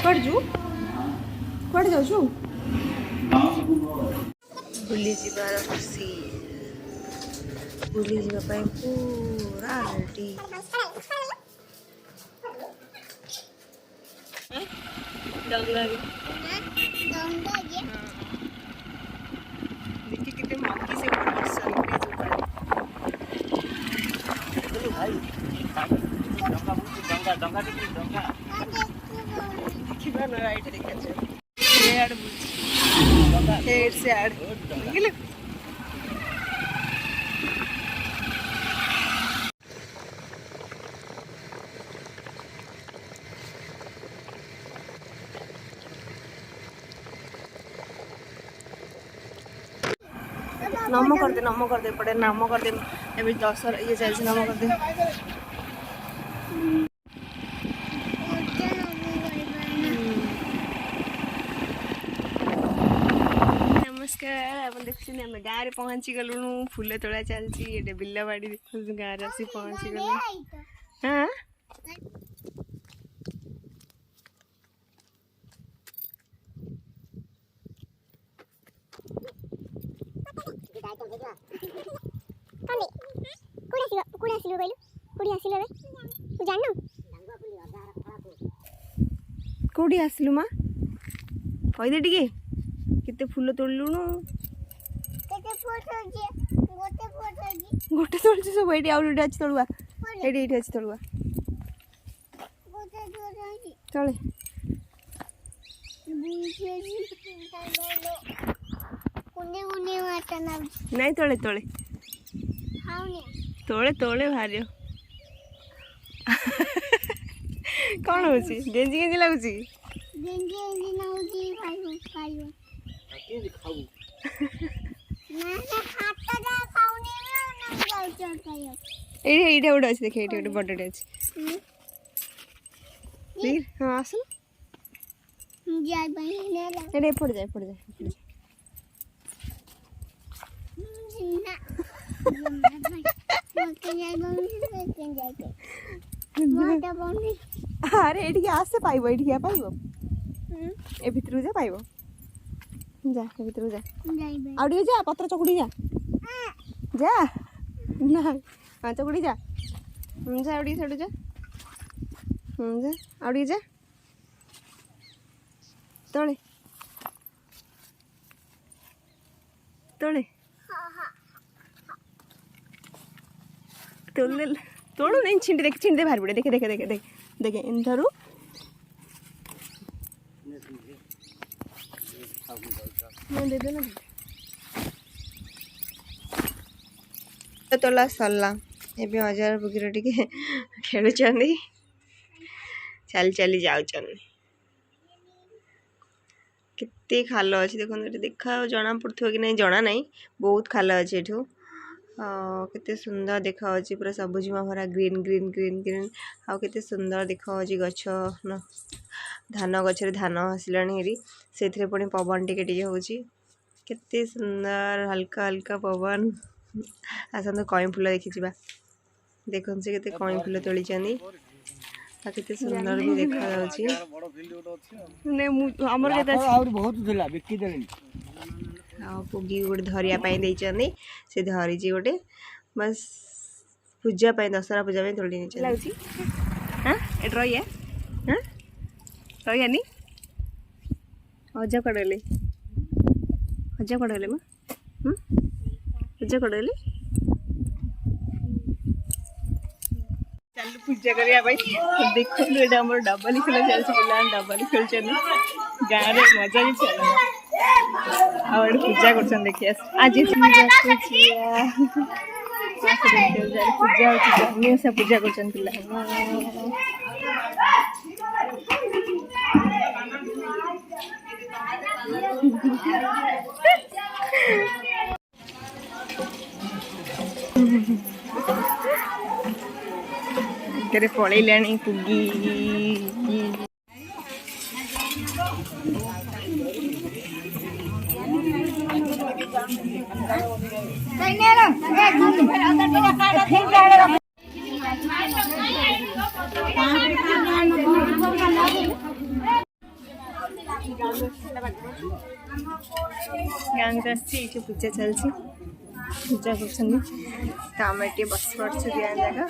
कुआडे जु कुआडे जाऊ बुली जीवार खुशी बुली जीवा पूरा रेडी देखिए कितने मक्की से सरप्राइज राइट देखा से आड़ नम कर दे पड़े नाम कर दे अभी 10 ये चलती नाम कर दे नमस्कार आप देखते आम गाँव में पहुँची गलुणु फूल तोड़ा चलती ये बिलबाड़ी देख गाँव आसी पहुँची गलु हाँ कौटी आसलु माँ कहीदे टे केते फूल तोड़लुणु गोटे तोड़ी सब ये आउट अच्छी तोड़ुआ ये अच्छी तोड़ुआ तले नहीं तले तले तोले तोले भारी कौन हो गेंजी गेंजी लगुच ये गोटे अच्छे देखे ये गोटे बड़े अच्छे हाँ आस एपट जाए अरे ये आसे पाइब ये पाइब ए भितर जा पाइब जा भितर जा आउटे जा पत्र चकुड़ी जा जा ना हाँ चकुड़ी जा जा आउटे छड़ जा जा आउटे जा तले तले तोड़ तोड़ो नहीं छिंटे बाहर पड़े देखे देखे देखे देखे देखे इन धरू दे देना तोला सरला एबे हजार बुगिर टिके खेलुचंदी चल चली जाउचन कितने खाल अच्छे देखो देखा जना पड़ो कि नहीं जना नहीं बहुत खाल अच्छे एठू केते सुंदर देखा पूरा सबुजिमा भरा ग्रीन ग्रीन ग्रीन ग्रीन आउ केते सुंदर देखा गछ धान गछरे धान आसला से पुणी पवन टिके टिके होची केते सुंदर हल्का हल्का पवन आसत कई फूल देखी जा देखो से केते कई फूल तोली केते सुंदर भी देखा जाउची ने हमर केते और बहुत दिला बिक्की देनी पुगी गोटे धरिया से धरी गोटे बस पूजा दशहरा पूजा तोड़ी नहीं हाँ ये रही हाँ रही नी अजा कड़े अजा कड़े माँ अजा कड़े चल पूजा करने देखो ये डबली खेल चलती पिला डबली खेल गाँव में मजा भी चल और पूजा कर देखिए आज पूजा से पूजा कर पिला पलैलाणी पुगी ये पूजा चलती पूजा कर आम ये बस पड़े गाँ जगह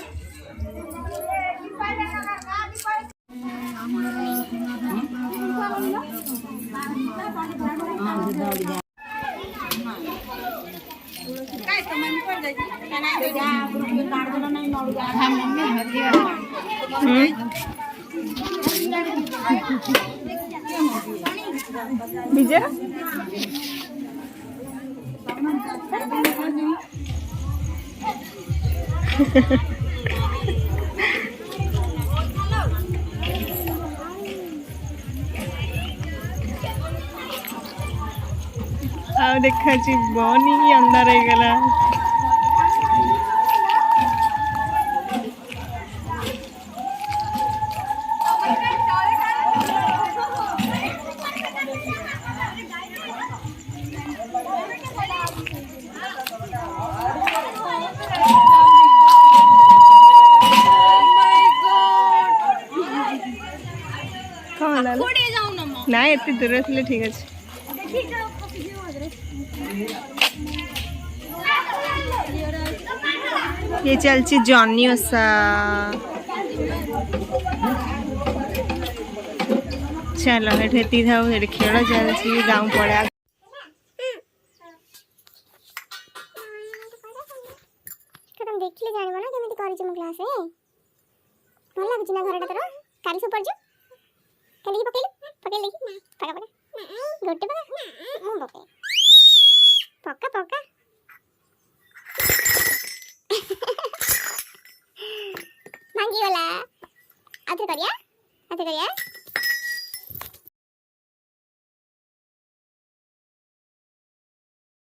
विजय आ देखा बनी अंधार हो गला ना एत दूर थे ठीक अच्छे ये चलची जॉनी ओसा चलो हेती था खेल चलती गाँव पड़ा तुम देखले जानिबो ना केमिति करिछ मो क्लास रे भल लागछ ना घरटा तोर काली सब पड़जो काली पकेल देखि पका गोटे पका मु पके पका मांगी वाला आते करिया